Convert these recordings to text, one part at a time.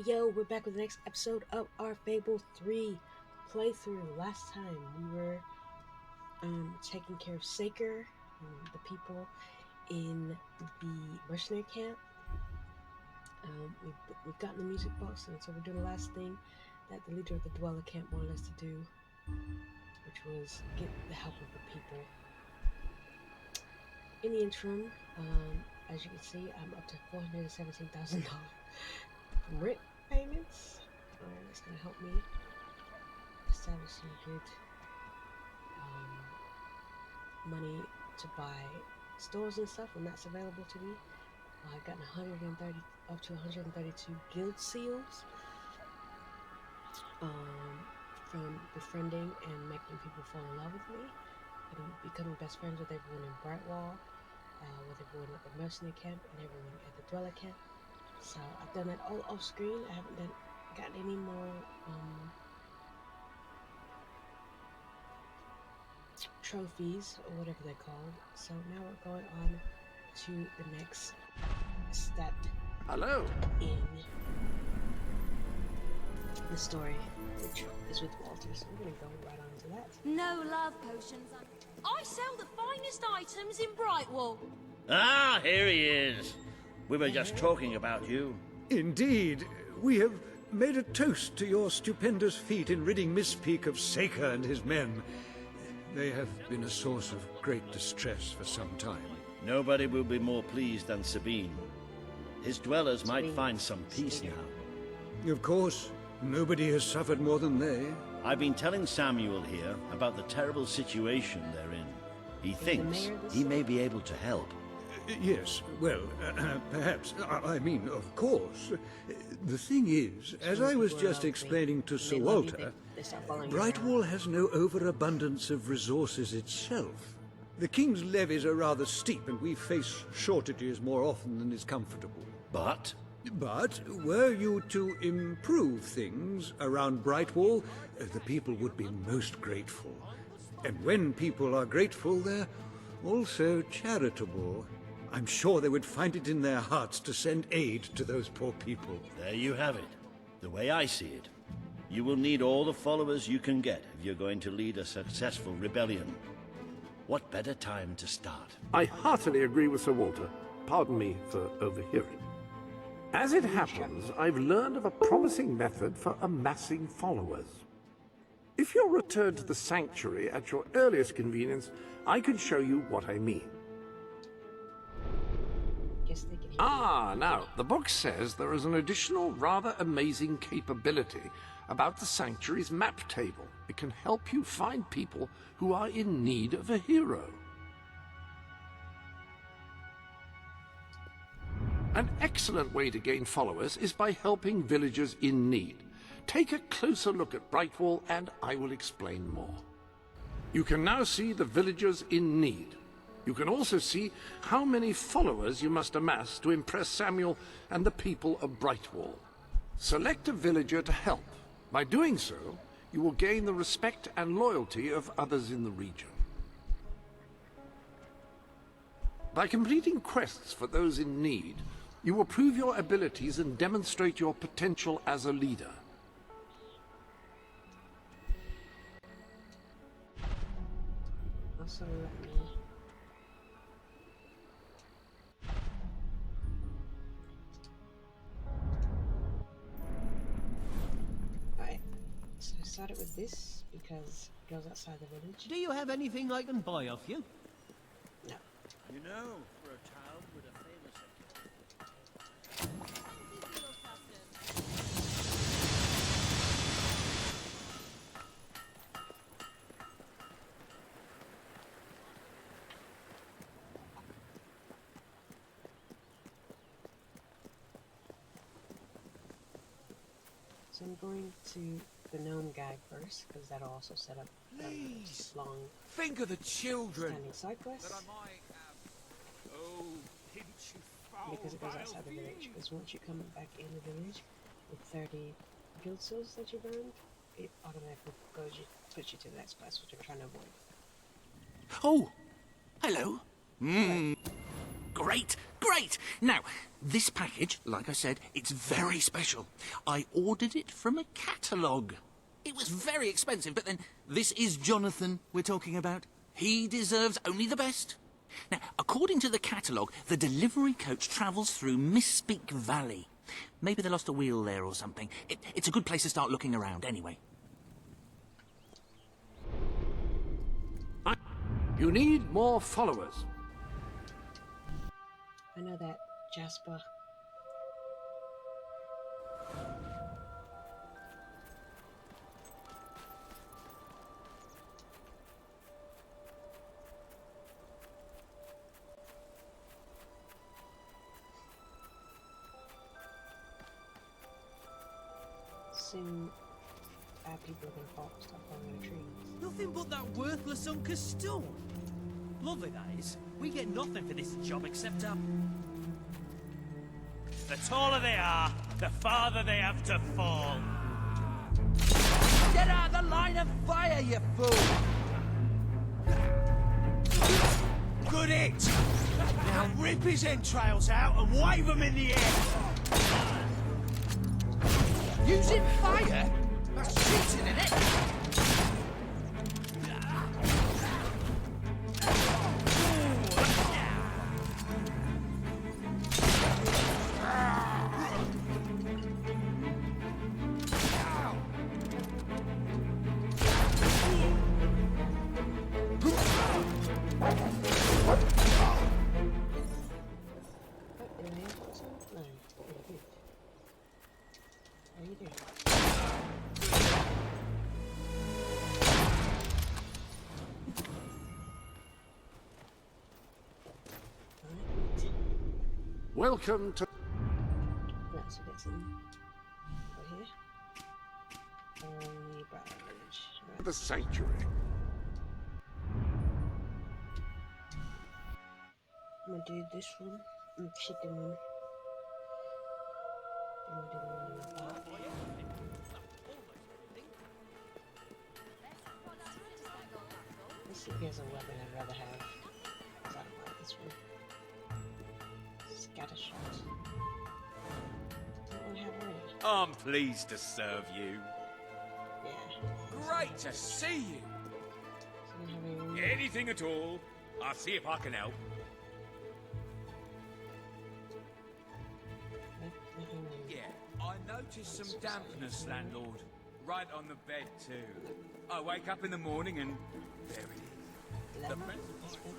Yo, we're back with the next episode of our Fable 3 playthrough. Last time we were taking care of Saker and the people in the mercenary camp. We've gotten the music box, and so we're doing the last thing that the leader of the dweller camp wanted us to do, which was get the help of the people. In the interim, as you can see, I'm up to $417,000 from rent payments. That's going to help me establish some good money to buy stores and stuff when that's available to me. I've gotten 130 up to 132 guild seals from befriending and making people fall in love with me and becoming best friends with everyone in Brightwall, with everyone at the mercenary camp and everyone at the dweller camp. So I've done that all off screen. I haven't gotten any more trophies or whatever they're called. So now we're going on to the next step. Hello. In the story, which is with Walter. So we're gonna go right on to that. No love potions. I sell the finest items in Brightwall. Ah, here he is. We were just talking about you. Indeed, we have made a toast to your stupendous feat in ridding Miss Peak of Saker and his men. They have been a source of great distress for some time. Nobody will be more pleased than Sabine. His dwellers might find some peace now. Of course, nobody has suffered more than they. I've been telling Samuel here about the terrible situation they're in. He thinks he may be able to help. Yes, well, perhaps. I mean, of course. The thing is, as I was just explaining to Sir Walter, Brightwall has no overabundance of resources itself. The King's levies are rather steep, and we face shortages more often than is comfortable. But were you to improve things around Brightwall, the people would be most grateful. And when people are grateful, they're also charitable. I'm sure they would find it in their hearts to send aid to those poor people. there you have it. The way I see it, you will need all the followers you can get if you're going to lead a successful rebellion. What better time to start? I heartily agree with Sir Walter. Pardon me for overhearing. As it happens, I've learned of a promising method for amassing followers. If you'll return to the sanctuary at your earliest convenience, I can show you what I mean. Now, the book says there is an additional rather amazing capability about the sanctuary's map table. It can help you find people who are in need of a hero. An excellent way to gain followers is by helping villagers in need. Take a closer look at Brightwall and I will explain more. You can now see the villagers in need. You can also see how many followers you must amass to impress Samuel and the people of Brightwall. Select a villager to help. By doing so, you will gain the respect and loyalty of others in the region. By completing quests for those in need, you will prove your abilities and demonstrate your potential as a leader. Also, let me so I started with this because it goes outside the village. Do you have anything I can buy off you? No. You know, for a town with a famous... So I'm going to the gnome guy first, because that'll also set up Please, long think of the children. standing side quests. That I might have. Oh, didn't you foul Because it goes vile outside the village. fiend? Because once you come back in the village with 30 guild souls that you've earned, it automatically puts you to the next quest, which I'm trying to avoid. Oh, hello. Great, great! Now, this package, like I said, it's very special. I ordered it from a catalogue. It was very expensive, but then this is Jonathan we're talking about. He deserves only the best. Now, according to the catalogue, the delivery coach travels through Misspeak Valley. Maybe they lost a wheel there or something. It's a good place to start looking around, anyway. You need more followers. I know that, Jasper. Soon, bad people can pop stuff on the trees. Nothing but that worthless hunk of stone. Lovely that is. We get nothing for this job except our... The taller they are, the farther they have to fall. Get out of the line of fire, you fool! Good hit! Now rip his entrails out and wave them in the air! Using fire? That's cheating, isn't it? Welcome to... Let's get some over here. Only Brightwall. Right. the sanctuary. I'm gonna do this one and chicken one. Then we'll do the one in the back. Let's see if he has a weapon I'd rather have. 'Cause I don't like this one. Scatter shot. Don't want to have ready. I'm pleased to serve you. Yeah. Great to see you. So I don't have any. Anything at all. I'll see if I can help. Nothing new. Yeah, I noticed some dampness, landlord. Right on the bed, too. I wake up in the morning and there it is. The Lemon. principal. This one.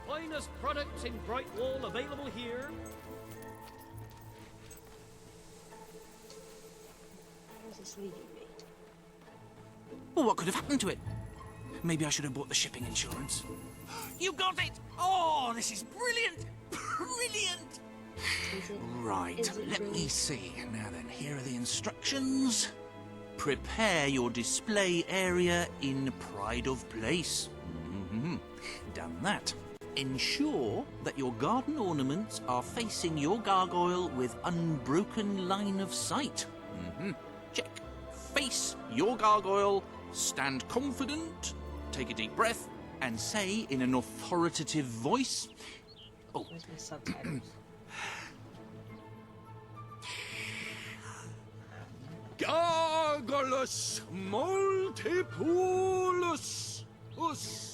Finest products in Brightwall available here. Where's this leading me? Well, what could have happened to it? Maybe I should have bought the shipping insurance. You got it! Oh, this is brilliant! Brilliant! Is it? Right, Is it let me brilliant? see. Now then, here are the instructions. Prepare your display area in pride of place. Done that. Ensure that your garden ornaments are facing your gargoyle with unbroken line of sight. Check. Face your gargoyle, stand confident, take a deep breath, and say in an authoritative voice... Oh, Where's my subtitles? Gargulus multipulus us.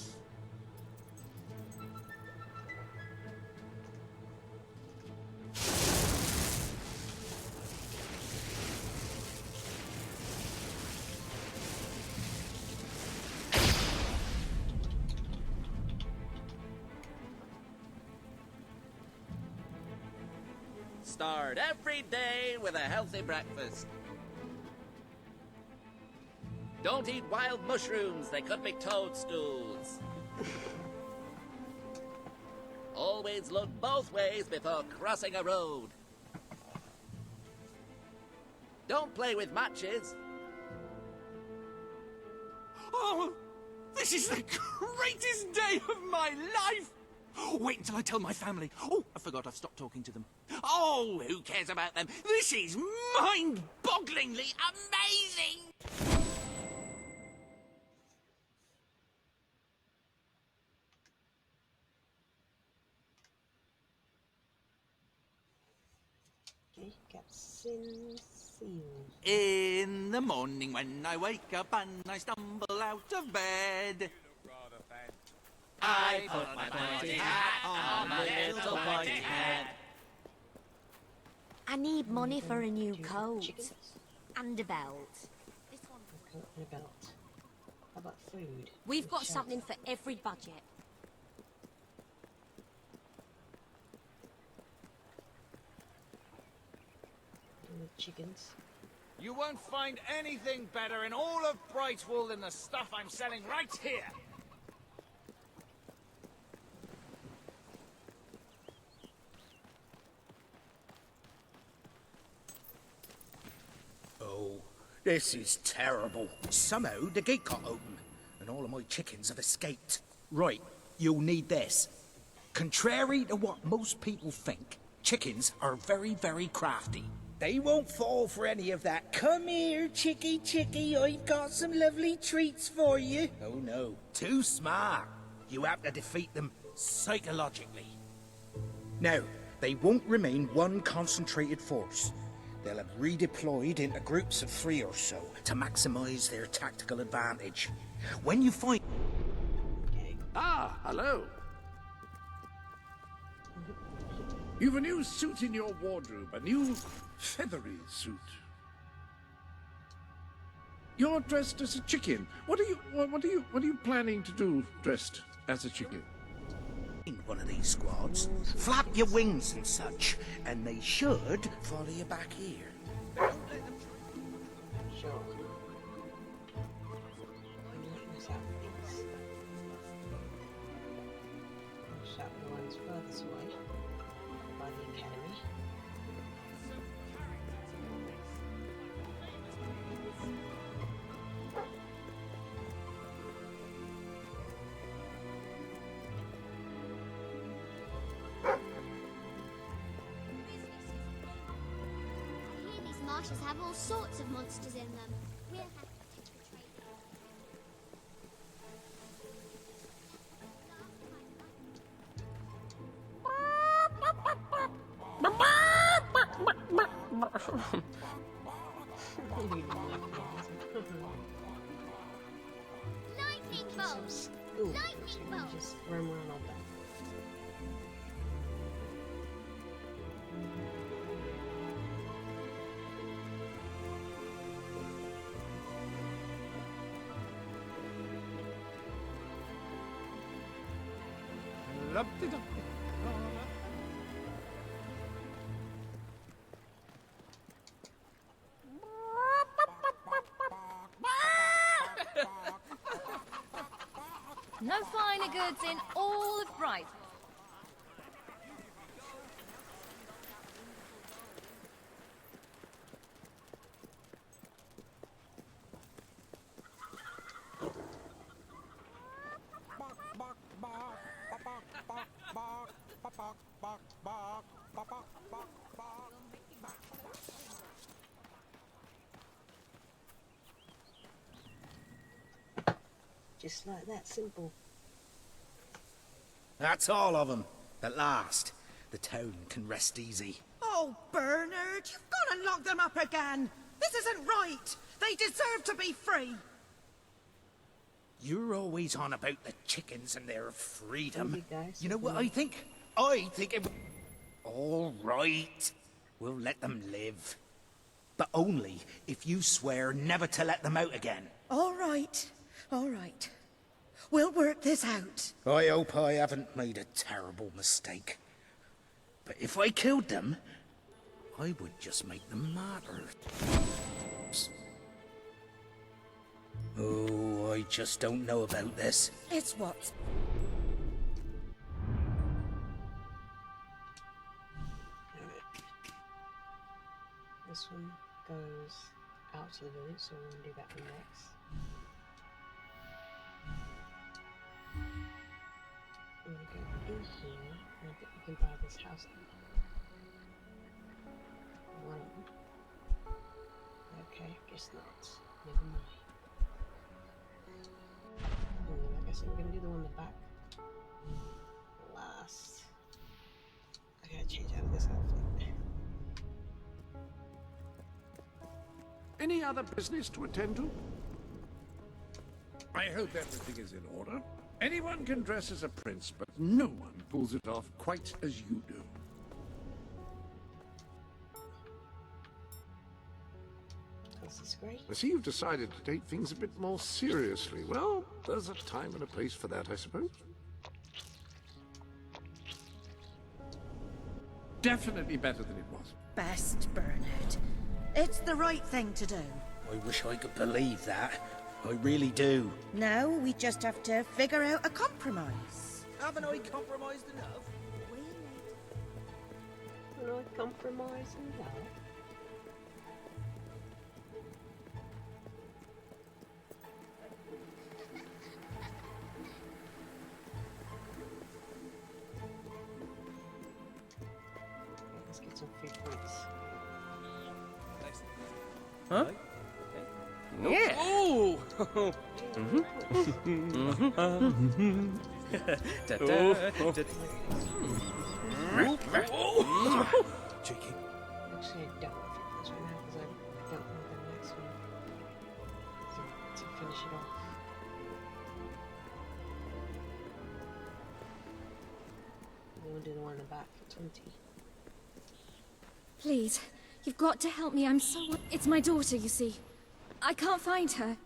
Start every day with a healthy breakfast. Don't eat wild mushrooms, they could be toadstools. Always look both ways before crossing a road. Don't play with matches. Oh, this is the greatest day of my life! Wait until I tell my family. Oh, I forgot I've stopped talking to them. Oh, who cares about them? This is mind-bogglingly amazing! Okay, captain sealed. In the morning when I wake up and I stumble out of bed, I put my pointy hat on my little pointy head. I need money for a new Do you have coat. chickens? And a belt. This one. A coat and a belt. How about food? We've got Shelter. something for every budget. And the chickens. You won't find anything better in all of Brightwall than the stuff I'm selling right here. Oh, this is terrible. Somehow the gate got open, and all of my chickens have escaped. Right, you'll need this. Contrary to what most people think, chickens are very, very crafty. They won't fall for any of that. Come here, chickie, chickie, I've got some lovely treats for you. Oh no, too smart. You have to defeat them psychologically. Now, they won't remain one concentrated force. They'll have redeployed into groups of 3 or so to maximize their tactical advantage. When you find... Ah, hello. You've a new suit in your wardrobe, a new feathery suit. You're dressed as a chicken. What are you planning to do dressed as a chicken? one of these squads, flap your wings and such, and they should follow you back here. Sure. Let's have these. Shop the ones furthest away by the academy. These marshes have all sorts of monsters in them. We'll have to teach the trade. Lightning bolts! Ooh, Lightning so you bolts! just run around all that. No finer goods in all of Brightwall. Just like that, simple. That's all of them. At last, the town can rest easy. Oh, Bernard, you've gone and locked them up again. This isn't right. They deserve to be free. You're always on about the chickens and their freedom. Thank you, guys. You know what I think? I think it... All right. We'll let them live. But only if you swear never to let them out again. All right. All right. We'll work this out. I hope I haven't made a terrible mistake. But if I killed them, I would just make them martyrs. Oh, I just don't know about this. It's what? This one goes so we'll do that one next. I'm gonna go in here, and I think we can buy this house now. One of them. Okay, guess not. Never mind. Like I said, we're gonna do the one in the back last. I gotta change out of this outfit. Any other business to attend to? I hope everything is in order. Anyone can dress as a prince, but no one pulls it off quite as you do. This is great. I see you've decided to take things a bit more seriously. Well, there's a time and a place for that, I suppose. Definitely better than it was. Best, Bernard. It's the right thing to do. I wish I could believe that. I really do. Now we just have to figure out a compromise. Haven't I compromised enough? Can I compromise enough? Let's get some free points. Huh? Yeah. Oh! Actually, Cheeky. I don't want to fix this right now because I don't want the next one to finish it off. We'll do the one in the back for 20. Please, you've got to help me. I'm so... It's my daughter, you see. I can't find her.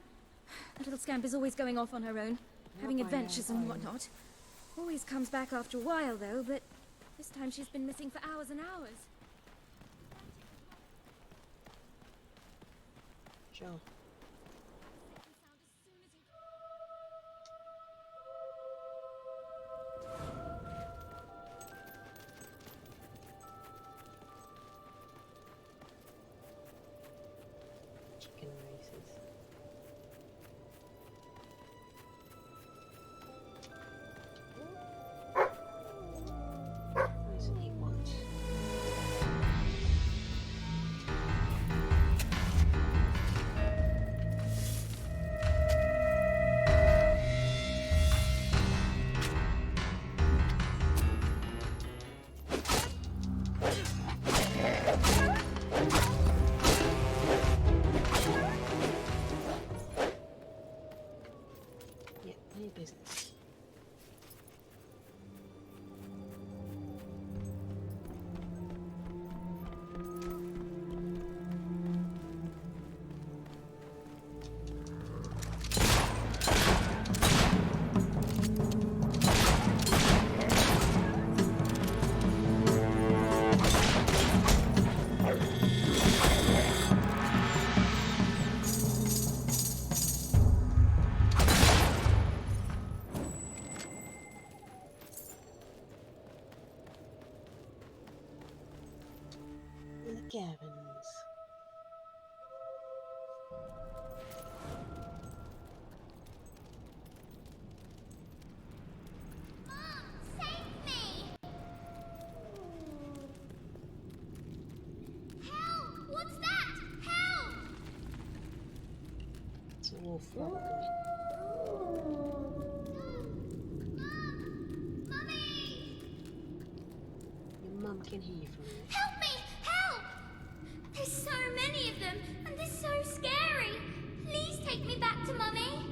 That little scamp is always going off on her own, having adventures and whatnot. Always comes back after a while, though, but this time she's been missing for hours and hours. Sure. Chicken races. What is it he wants? Yeah, any business. The Gavins. Save me! Help! What's that? Help! It's a wolf, probably. Mummy! Your mum can hear you from here. Help me! Help! There's so many of them, and they're so scary. Please take me back to Mummy.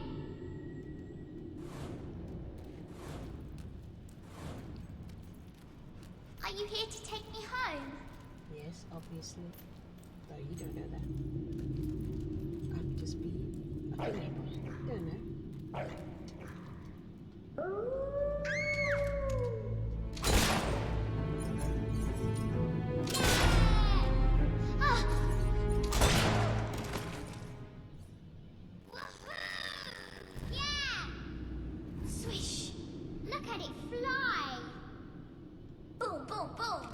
Are you here to take me home? Yes, obviously. Though you don't know that. I could just be a teenager. You don't know. Ah! Yeah! Swish! Look at it fly! Boom, boom, boom!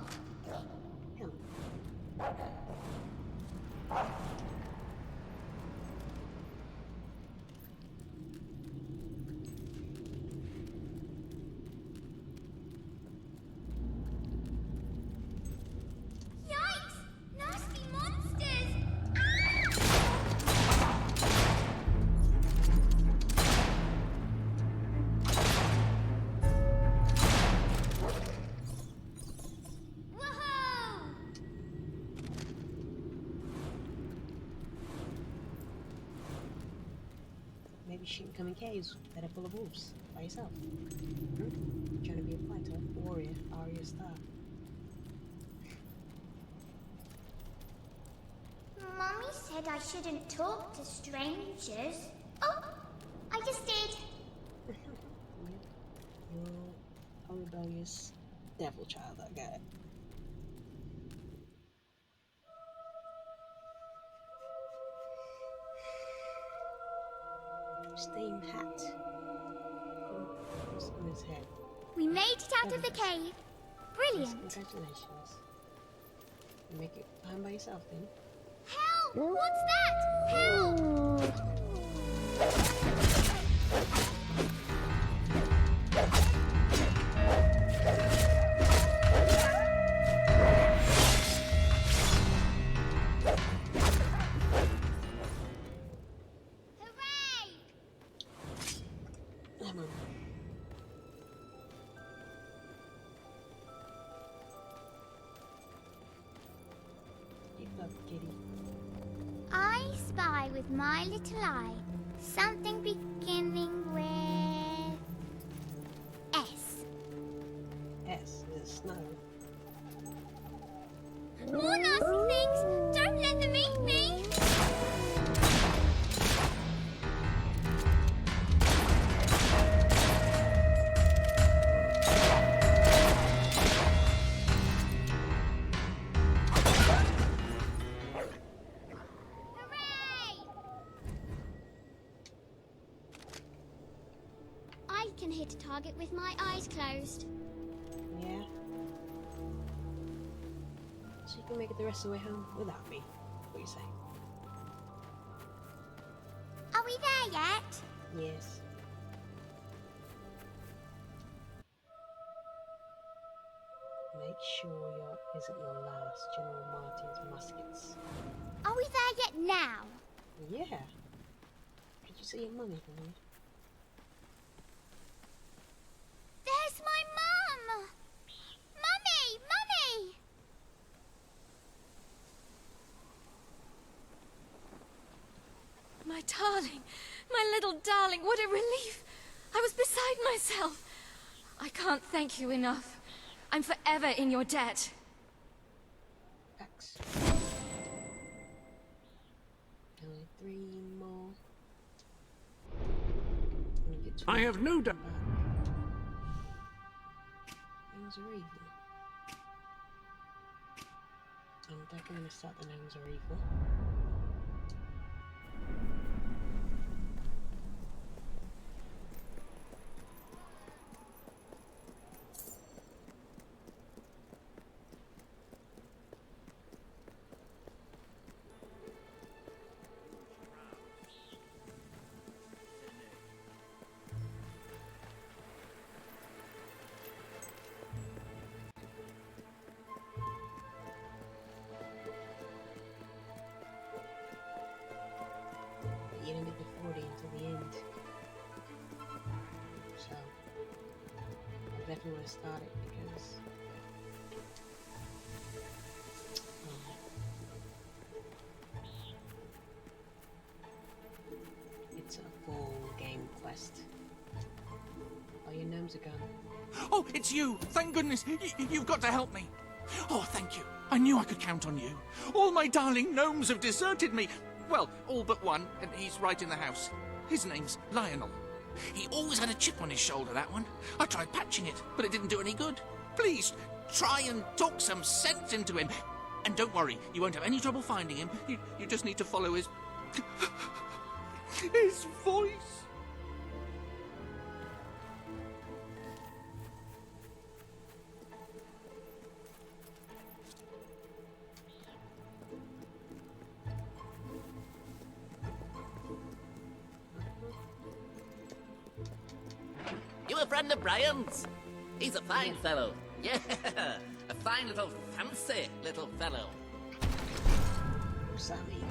you shouldn't come in caves that are full of wolves by yourself. Trying to be a fighter, warrior, Arya Star. Mummy said I shouldn't talk to strangers. Oh, I just did. You're a rebellious devil child, I got it. Steamed hat. What's on his head? We made it out of the cave. Yes, Brilliant. congratulations. You make it home by yourself then? Help! What's that? Help! Hooray! Lemon. Keep up, kitty. I spy with my little eye something beginning with S. S is snow. More nasty things! Don't let them eat me! Hooray! I can hit a target with my eyes closed. Yeah. So you can make it the rest of the way home without me. What do you say? Are we there yet? Yes. Make sure your isn't your last, General Martin's muskets. Are we there yet now? Yeah. Could you see your money for me? There's my mum! Mummy! Mummy! My darling, my little darling, what a relief! I was beside myself. I can't thank you enough. I'm forever in your debt. X. Only 3 more. I have no doubt. Names are evil. I'm definitely gonna start the names are evil. You didn't get the 40 until the end. So, I definitely want to start it because it's a full game quest. Oh, your gnomes are gone. Oh, it's you! Thank goodness! You've got to help me! Oh, thank you. I knew I could count on you. All my darling gnomes have deserted me. Well, all but one, and he's right in the house. His name's Lionel. He always had a chip on his shoulder, that one. I tried patching it, but it didn't do any good. Please, try and talk some sense into him. And don't worry, you won't have any trouble finding him. You just need to follow his... his voice. You a friend of Brian's? He's a fine fellow. Yeah, a fine little fancy little fellow. What's that mean?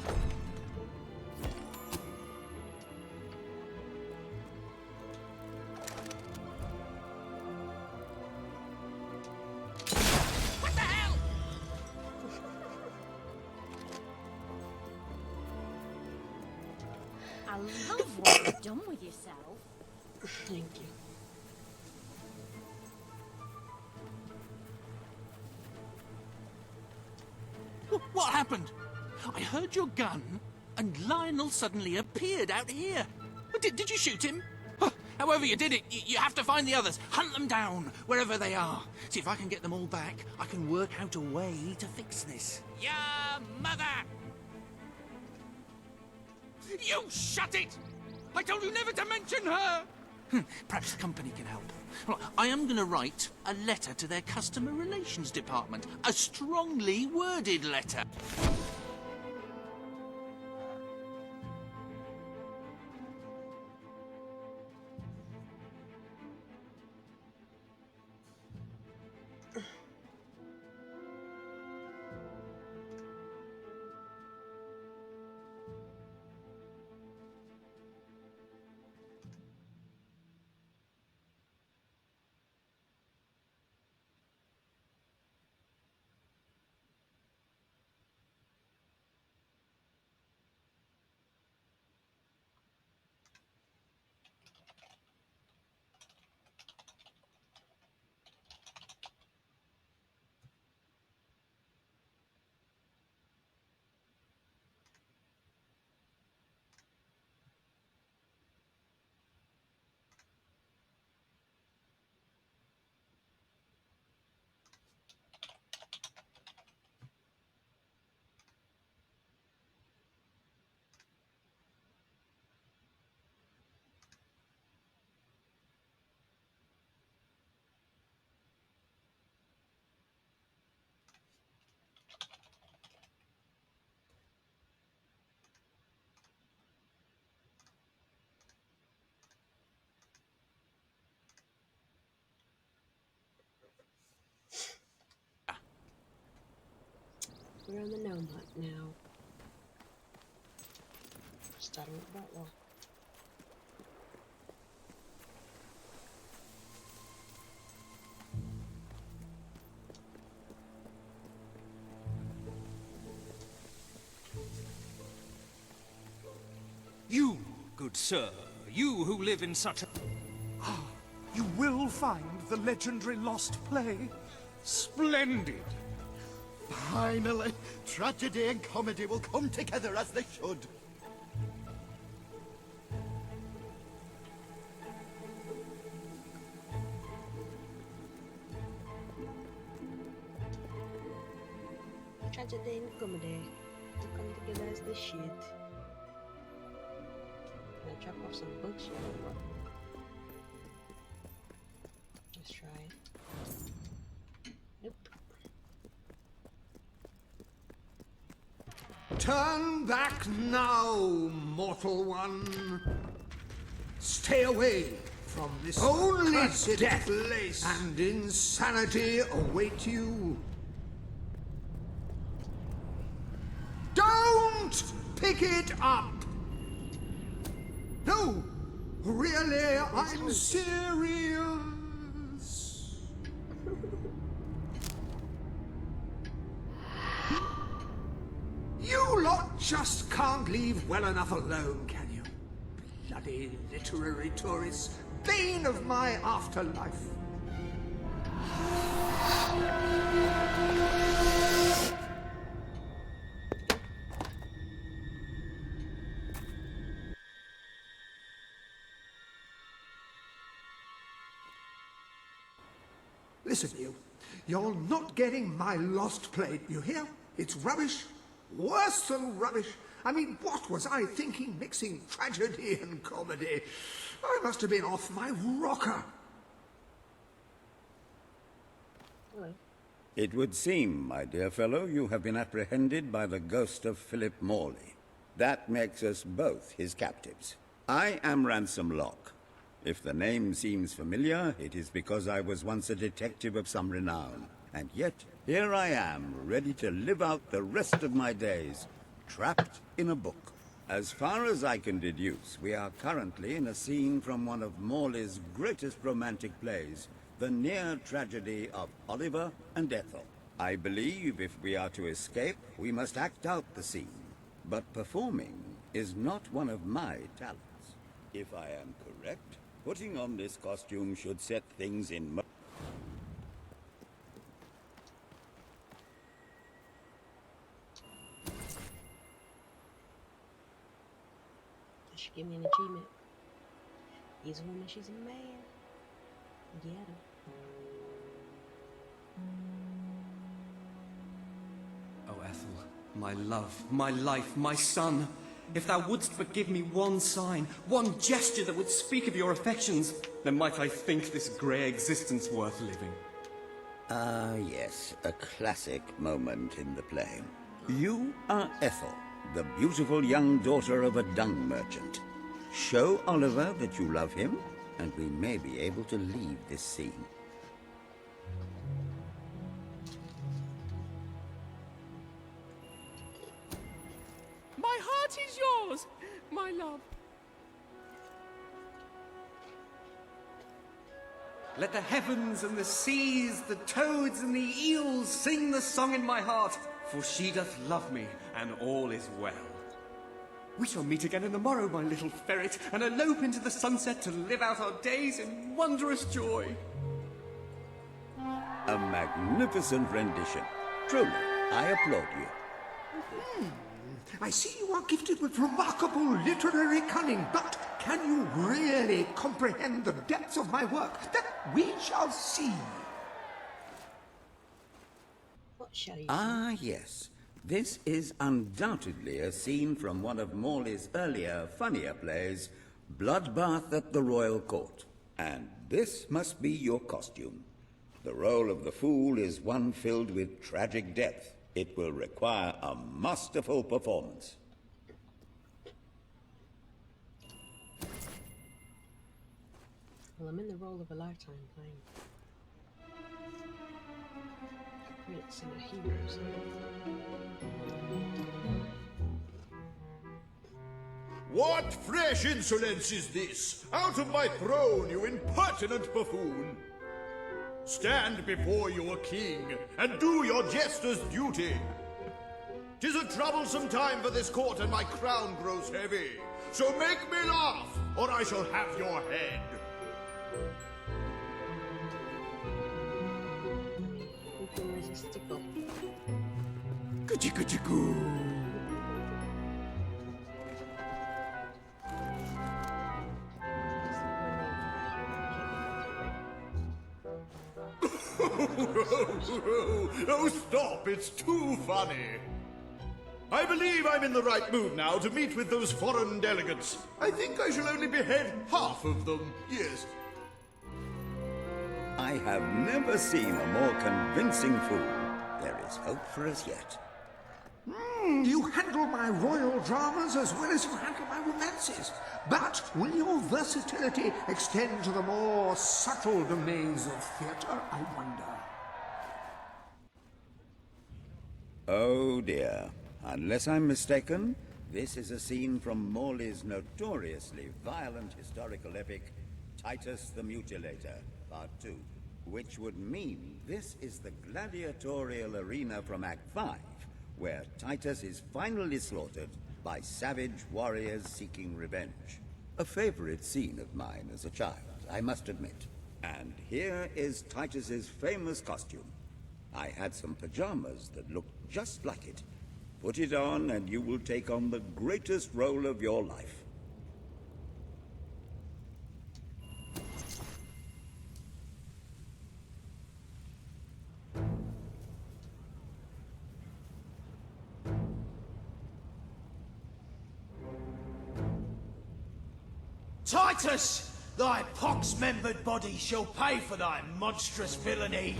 What the hell? I love what you've done with yourself. Thank you. What happened? I heard your gun, and Lionel suddenly appeared out here. Did you shoot him? However you did it, you have to find the others. Hunt them down, wherever they are. See if I can get them all back. I can work out a way to fix this. Your mother! You shut it! I told you never to mention her! Perhaps the company can help. Well, I am going to write a letter to their customer relations department. A strongly worded letter. We're on the gnome hunt now. Starting with Brightwall. You, good sir, you who live in such a... You will find the legendary lost play. Splendid! Finally, tragedy and comedy will come together as they should. Tragedy and comedy will come together as they should. Can I drop off some books or what? Let's try it. Nope. Turn back now, mortal one. Stay away from this only death place, and insanity await you. Don't pick it up! No, really, I'm serious. You lot just can't leave well enough alone, can you? Bloody literary tourists, bane of my afterlife. Listen, you're not getting my lost plate, you hear? It's rubbish. Worse than rubbish. I mean, what was I thinking mixing tragedy and comedy? I must have been off my rocker. It would seem, my dear fellow, you have been apprehended by the ghost of Philip Morley. That makes us both his captives. I am Ransom Locke. If the name seems familiar, it is because I was once a detective of some renown. And yet, here I am, ready to live out the rest of my days, trapped in a book. As far as I can deduce, we are currently in a scene from one of Morley's greatest romantic plays, the near tragedy of Oliver and Ethel. I believe if we are to escape, we must act out the scene. But performing is not one of my talents. If I am correct, putting on this costume should set things in motion. She give me an achievement. He's a woman, she's a man. Get him. Oh, Ethel, my love, my life, my son. If thou wouldst but give me one sign, one gesture that would speak of your affections, then might I think this grey existence worth living. Ah, yes, a classic moment in the play. You are Ethel, the beautiful young daughter of a dung merchant. Show Oliver that you love him, and we may be able to leave this scene. My heart is yours, my love. Let the heavens and the seas, the toads and the eels sing the song in my heart, for she doth love me, and all is well. We shall meet again in the morrow, my little ferret, and elope into the sunset to live out our days in wondrous joy. A magnificent rendition. Truly, I applaud you. I see you are gifted with remarkable literary cunning, but can you really comprehend the depths of my work? That we shall see. What shall you Ah, yes. This is undoubtedly a scene from one of Morley's earlier, funnier plays, Bloodbath at the Royal Court. And this must be your costume. The role of the fool is one filled with tragic depth. It will require a masterful performance. Well, I'm in the role of a lifetime playing Prince and a hero. What fresh insolence is this? Out of my throne, you impertinent buffoon! Stand before your king, and do your jester's duty. 'Tis a troublesome time for this court, and my crown grows heavy. So make me laugh, or I shall have your head. Kuchi-kuchi-goo. Oh, stop, it's too funny. I believe I'm in the right mood now to meet with those foreign delegates. I think I shall only behead half of them, yes. I have never seen a more convincing fool. There is hope for us yet. You handle my royal dramas as well as you handle my romances. But will your versatility extend to the more subtle domains of theatre, I wonder? Oh dear. Unless I'm mistaken, this is a scene from Morley's notoriously violent historical epic, Titus the Mutilator, Part 2. Which would mean this is the gladiatorial arena from Act 5, where Titus is finally slaughtered by savage warriors seeking revenge. A favorite scene of mine as a child, I must admit. And here is Titus's famous costume. I had some pajamas that looked just like it. Put it on and you will take on the greatest role of your life. Titus, thy pox-membered body shall pay for thy monstrous villainy.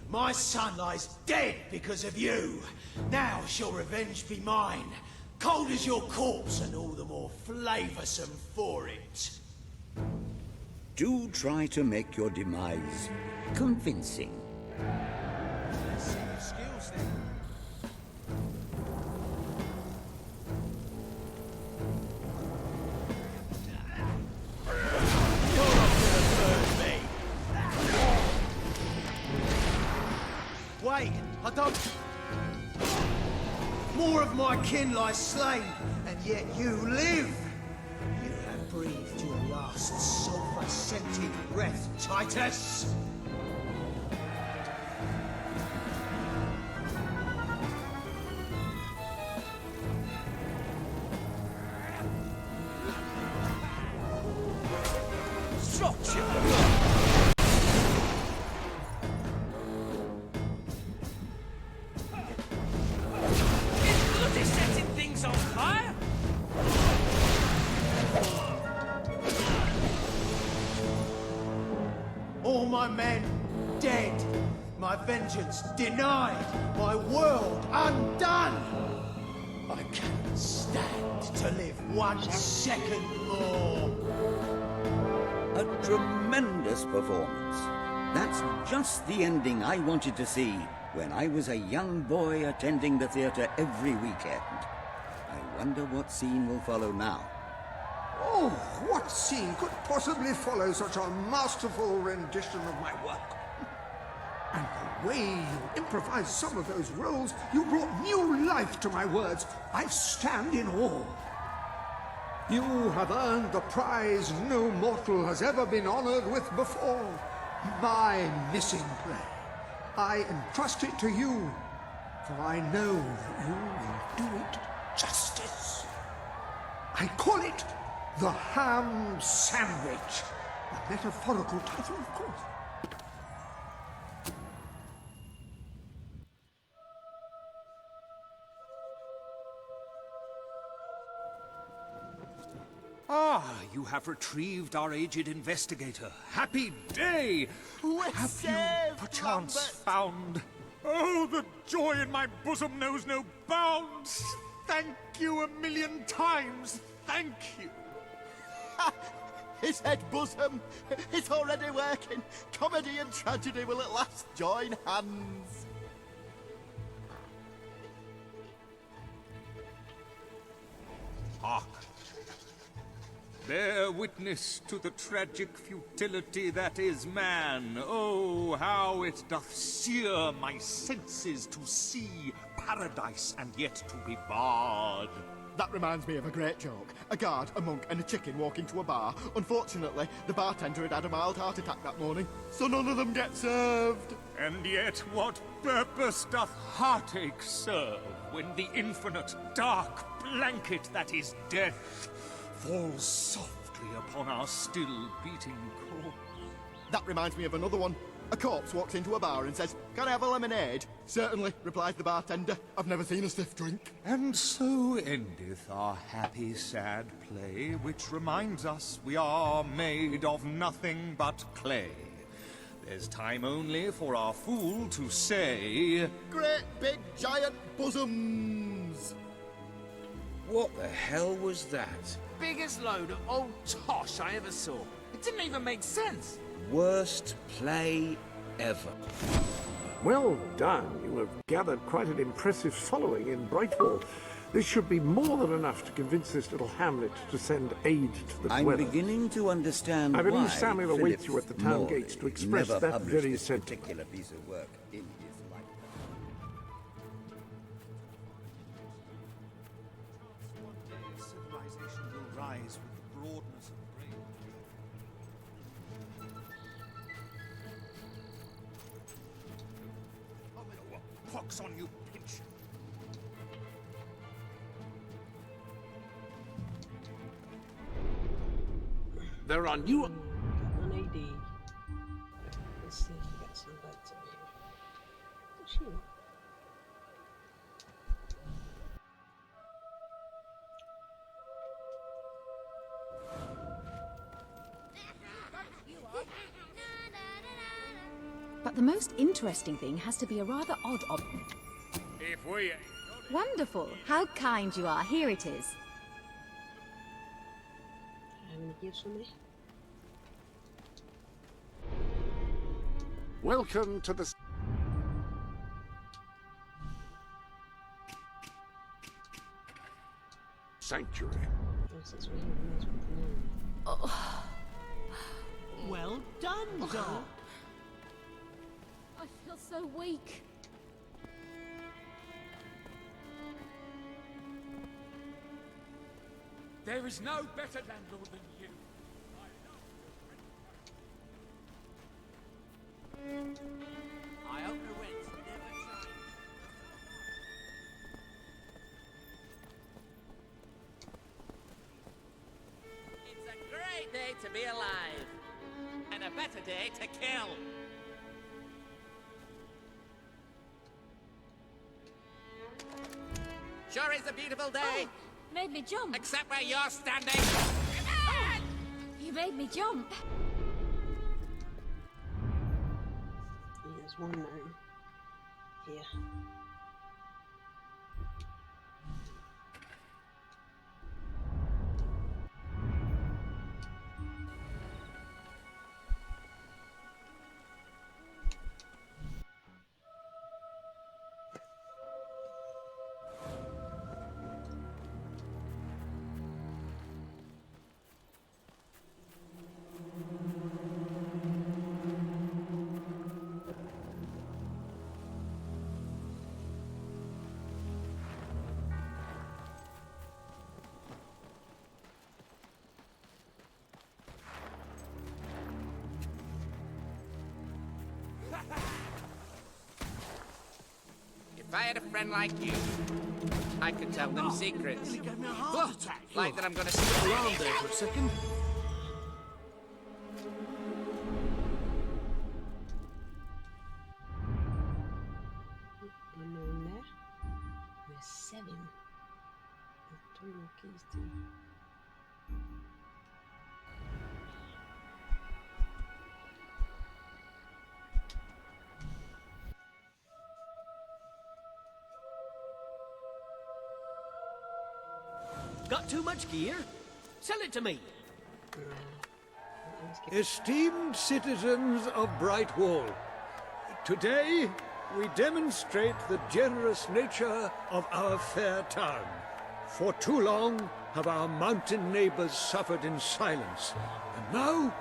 My son lies dead because of you. Now shall revenge be mine, cold as your corpse and all the more flavoursome for it. Do try to make your demise convincing. Let's see your skills then. Wait, I don't... More of my kin lie slain, and yet you live. You have breathed your last sulphur-scented breath, Titus. All my men dead, my vengeance denied, my world undone. I cannot stand to live 1 second more. A tremendous performance. That's just the ending I wanted to see when I was a young boy attending the theatre every weekend. I wonder what scene will follow now. Oh, what scene could possibly follow such a masterful rendition of my work? And the way you improvised some of those roles, you brought new life to my words. I stand in awe. You have earned the prize no mortal has ever been honored with before. My missing play. I entrust it to you, for I know that you will do it justice. I call it The Ham Sandwich. A metaphorical title, of course. Ah, you have retrieved our aged investigator. Happy day! Have you perchance found... Oh, the joy in my bosom knows no bounds! Thank you 1,000,000 times! Thank you! His head bosom! It's already working! Comedy and tragedy will at last join hands! Hark! Bear witness to the tragic futility that is man. Oh, how it doth sear my senses to see paradise and yet to be barred. That reminds me of a great joke. A guard, a monk, and a chicken walk into a bar. Unfortunately, the bartender had a mild heart attack that morning, so none of them get served. And yet what purpose doth heartache serve when the infinite dark blanket that is death falls softly upon our still beating corpse? That reminds me of another one. A corpse walks into a bar and says, "Can I have a lemonade?" "Certainly," replies the bartender. "I've never seen a stiff drink." And so endeth our happy sad play, which reminds us we are made of nothing but clay. There's time only for our fool to say, "Great big giant bosoms!" What the hell was that? Biggest load of old tosh I ever saw. It didn't even make sense. Worst play ever. Well done. You have gathered quite an impressive following in Brightwall. This should be more than enough to convince this little hamlet to send aid to the I'm dwellers. beginning to understand I believe why Samuel Philip awaits you at the town Morley gates to express never that published very this sentiment. particular piece of work in his lifetime. one day civilization will rise with the broadness of brain. Oh, pox on you, Pinch. There are new... 180. Let's see if we got some bugs in here. Oh, shoot. But the most interesting thing has to be a rather odd If we... Wonderful. How kind you are. Here it is. And give some me. Welcome to the... Sanctuary. Oh. Well done, doll. I feel so weak. There is no better landlord than you. I hope the rent's never changed. It's a great day to be alive. And a better day to kill. Sure is a beautiful day. Oh, made me jump. Except where you're standing. Oh, you made me jump. There's one gnome here. If I had a friend like you, I could tell them secrets. Nearly gave me a heart attack. Like that I'm gonna Around there for a second. One gnome there. There's 7. There's 2 more keys too. Got too much gear? Sell it to me. Esteemed citizens of Brightwall, today we demonstrate the generous nature of our fair town. For too long have our mountain neighbors suffered in silence, and now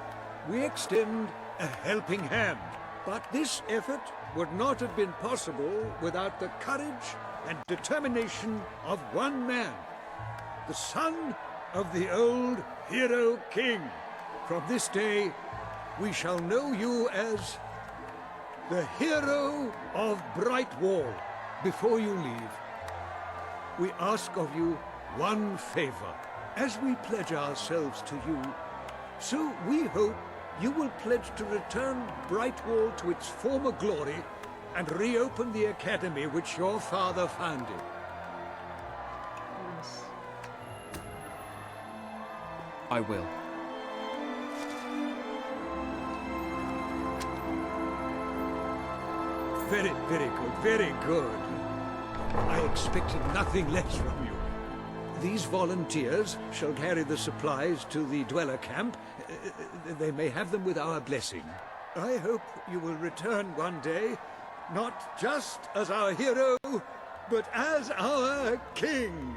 we extend a helping hand. But this effort would not have been possible without the courage and determination of one man, the son of the old hero king. From this day, we shall know you as the hero of Brightwall. Before you leave, we ask of you one favor. As we pledge ourselves to you, so we hope you will pledge to return Brightwall to its former glory and reopen the academy which your father founded. I will. Very, very good, very good. I expected nothing less from you. These volunteers shall carry the supplies to the dweller camp. They may have them with our blessing. I hope you will return one day, not just as our hero, but as our king.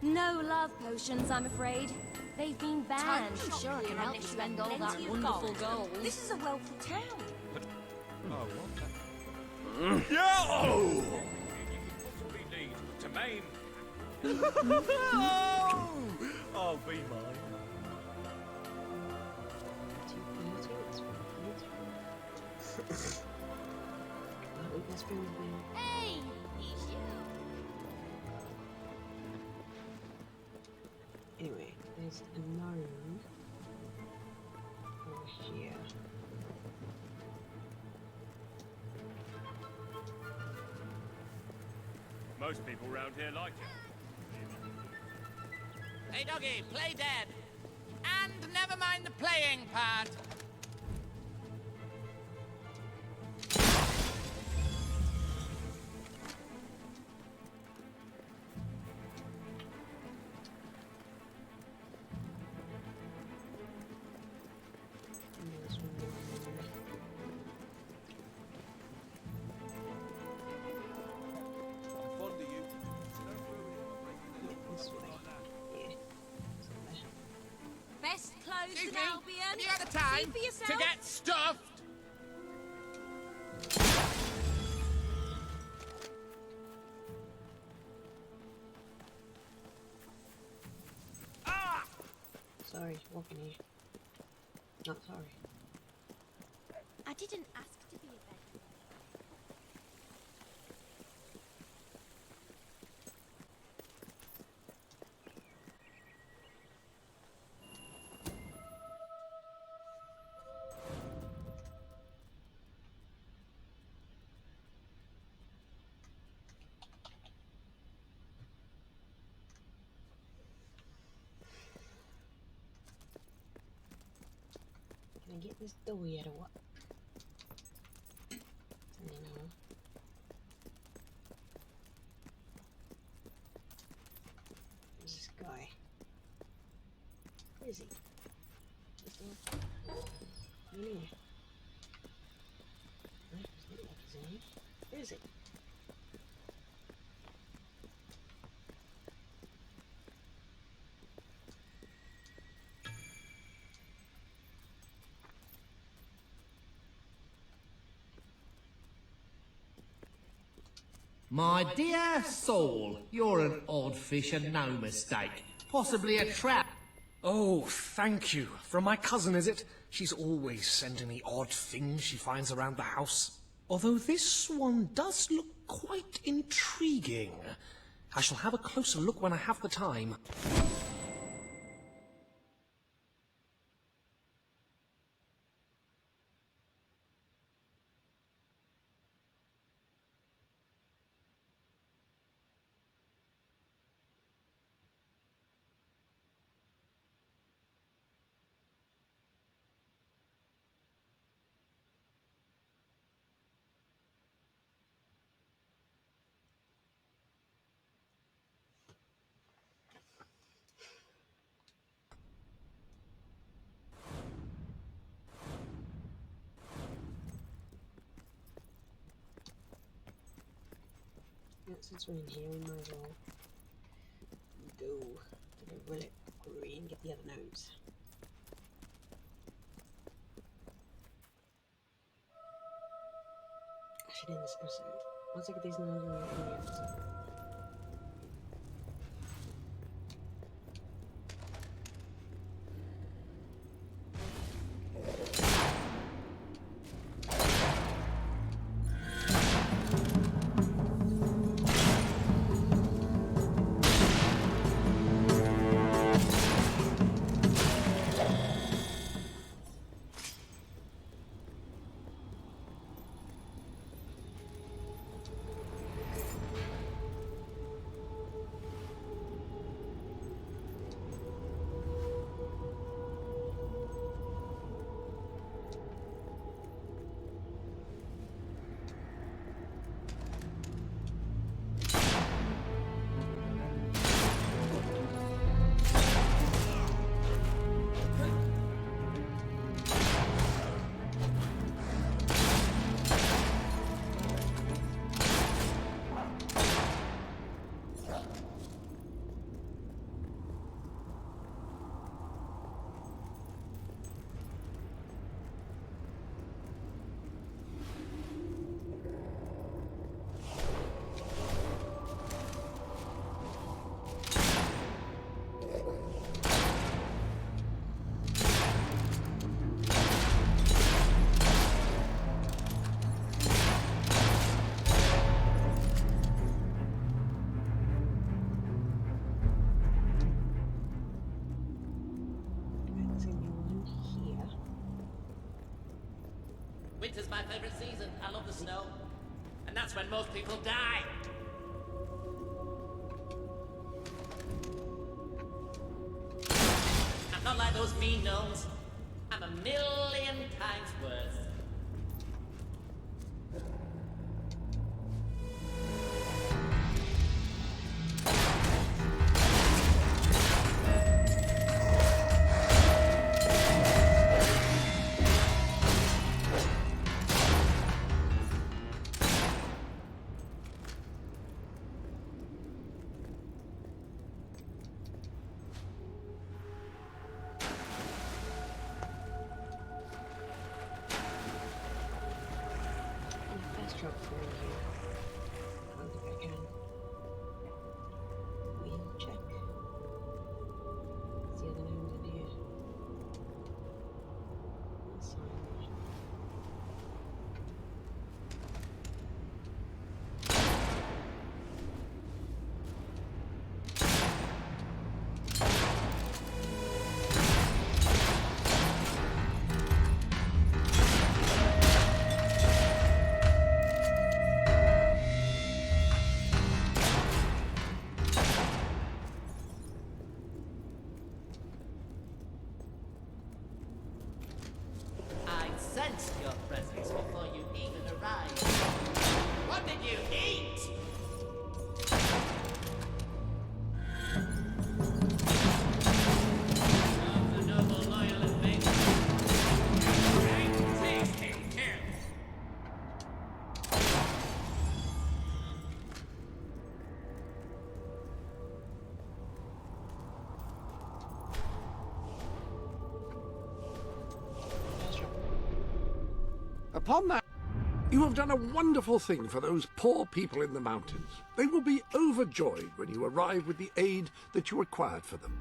No love potions, I'm afraid. They've been banned. Tiny Sure, I can help you spend all that plenty of wonderful gold. This is a wealthy town. Yo! To maim. I'll be mine. Hey, it's you. Anyway, there's a gnome over here. Most people round here like it. Hey, doggy, play dead. And never mind the playing part. Best closed Excuse in me, Albion. have you had the time See for yourself. to get stuffed? Sorry, walking here. Not sorry. I didn't ask to be a beggar. Can I get this door yet or what? You know. Who's this guy? Where is he? This door? In here. No, doesn't look like he's in here. Where is it? My dear soul, you're an odd fish and no mistake. Possibly a trap. Oh, thank you. From my cousin, is it? She's always sending me odd things she finds around the house. Although this one does look quite intriguing. I shall have a closer look when I have the time. Yeah, since we're in here, we might as well go to the relic quarry and get the other gnomes. I should end this episode. Once I get these gnomes, we'll end the episode. Winter's my favourite season. I love the snow. And that's when most people die. I'm not like those mean gnomes. I'm a million times worse. shop for you. I don't think I can. We'll check. What's the other names in here? I sensed your presence before you even arrived. What did you eat? Of the noble, loyal, and faithful. And tasty too. Upon that, you have done a wonderful thing for those poor people in the mountains. They will be overjoyed when you arrive with the aid that you required for them.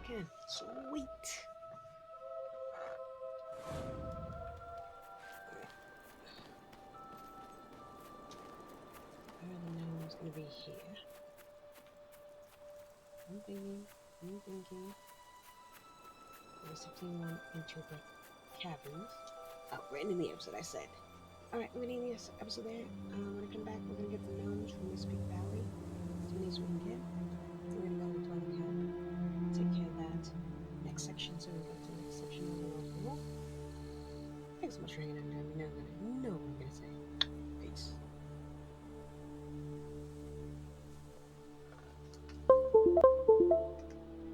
Okay, sweet. I don't know what's gonna be here. I'm thinking. There's something one into the cabins. Oh, written in the episode, I said. Alright, I'm gonna end the episode there. When I come back, we're gonna get the gnomes from this big valley. As many as we can get. We're gonna go to the dwelling camp. Take care of that. Next section, so we go to the next section of the world. Thanks so much for hanging out, guys. You know what I'm gonna say.